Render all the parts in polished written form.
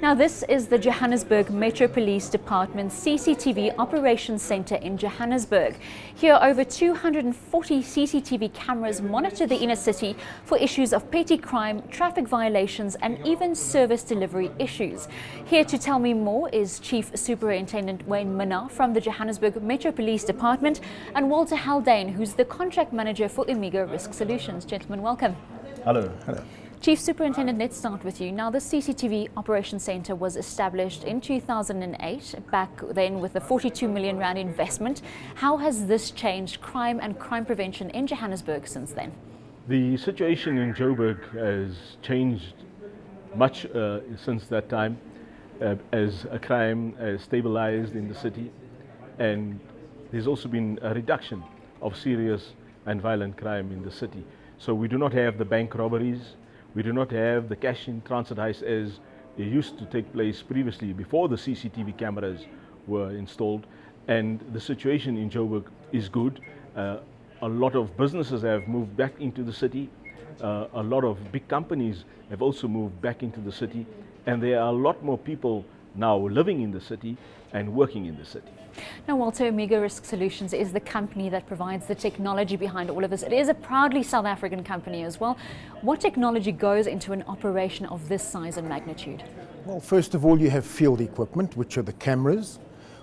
Now this is the Johannesburg Metro Police Department's CCTV Operations Centre in Johannesburg. Here over 240 CCTV cameras monitor the inner city for issues of petty crime, traffic violations and even service delivery issues. Here to tell me more is Chief Superintendent Wayne Minnaar from the Johannesburg Metro Police Department and Walter Haldane, who's the Contract Manager for Omega Risk Solutions. Gentlemen, welcome. Hello. Hello. Chief Superintendent, let's start with you. Now, the CCTV Operations Centre was established in 2008, back then with a 42 million rand investment. How has this changed crime and crime prevention in Johannesburg since then? The situation in Joburg has changed much since that time as a crime has stabilized in the city, and there's also been a reduction of serious and violent crime in the city. So we do not have the bank robberies. We do not have the cash in transit heists as they used to take place previously before the CCTV cameras were installed, and the situation in Joburg is good. A lot of businesses have moved back into the city. A lot of big companies have also moved back into the city, and there are a lot more people now living in the city and working in the city. Now, Walter, Omega Risk Solutions is the company that provides the technology behind all of this. It is a proudly South African company as well. What technology goes into an operation of this size and magnitude? Well, first of all, you have field equipment, which are the cameras,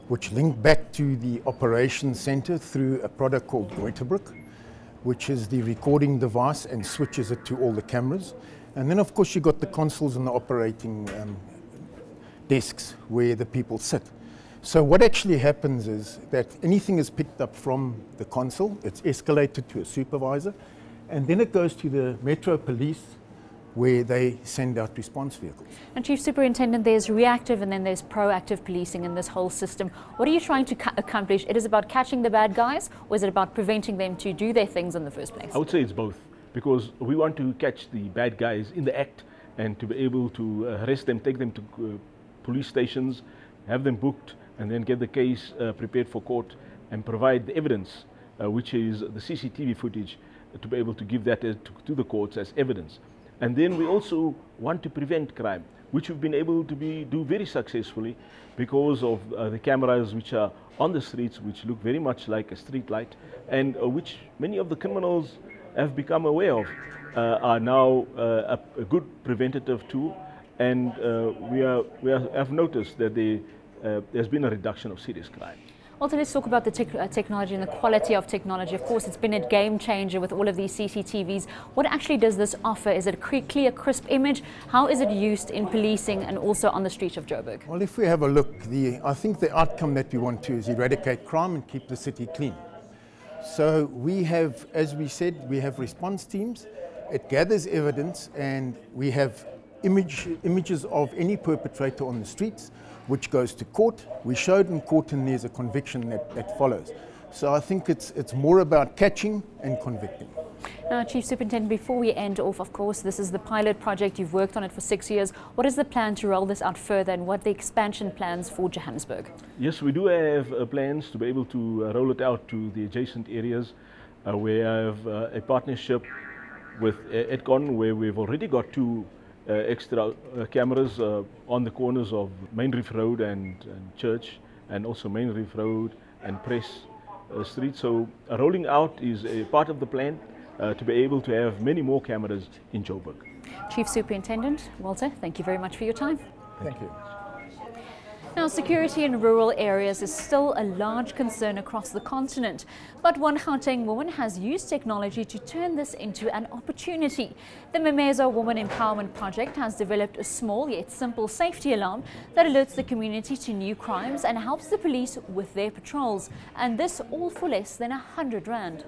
which link back to the operations center through a product called Johannesburg, which is the recording device and switches it to all the cameras. And then, of course, you've got the consoles and the operating desks where the people sit. So what actually happens is that anything is picked up from the console, it's escalated to a supervisor, and then it goes to the Metro Police where they send out response vehicles. And Chief Superintendent, there's reactive and then there's proactive policing in this whole system. What are you trying to accomplish? It is about catching the bad guys, or is it about preventing them to do their things in the first place? I would say it's both, because we want to catch the bad guys in the act and to be able to arrest them, take them to police stations, have them booked, and then get the case prepared for court and provide the evidence, which is the CCTV footage, to be able to give that to the courts as evidence. And then we also want to prevent crime, which we've been able to do very successfully because of the cameras which are on the streets, which look very much like a street light, and which many of the criminals have become aware of, are now a good preventative tool. And we have noticed that there's been a reduction of serious crime. Also, let's talk about the technology and the quality of technology. Of course, it's been a game changer with all of these CCTVs. What actually does this offer? Is it a clear, crisp image? How is it used in policing and also on the streets of Joburg? Well, if we have a look, I think the outcome that we want to is eradicate crime and keep the city clean. So we have, as we said, we have response teams. It gathers evidence, and we have images of any perpetrator on the streets, which goes to court. We showed in court, and there's a conviction that follows. So I think it's more about catching and convicting. Now, Chief Superintendent, before we end off, of course, this is the pilot project. You've worked on it for 6 years. What is the plan to roll this out further, and what are the expansion plans for Johannesburg? Yes, we do have plans to be able to roll it out to the adjacent areas. We have a partnership with Edcon, where we've already got two extra cameras on the corners of Main Reef Road and Church, and also Main Reef Road and Press Street. So rolling out is a part of the plan to be able to have many more cameras in Joburg. Chief Superintendent Walter, thank you very much for your time. Thank you. Now, security in rural areas is still a large concern across the continent, but one Gauteng woman has used technology to turn this into an opportunity. The Memezo Woman Empowerment Project has developed a small yet simple safety alarm that alerts the community to new crimes and helps the police with their patrols, and this all for less than 100 rand.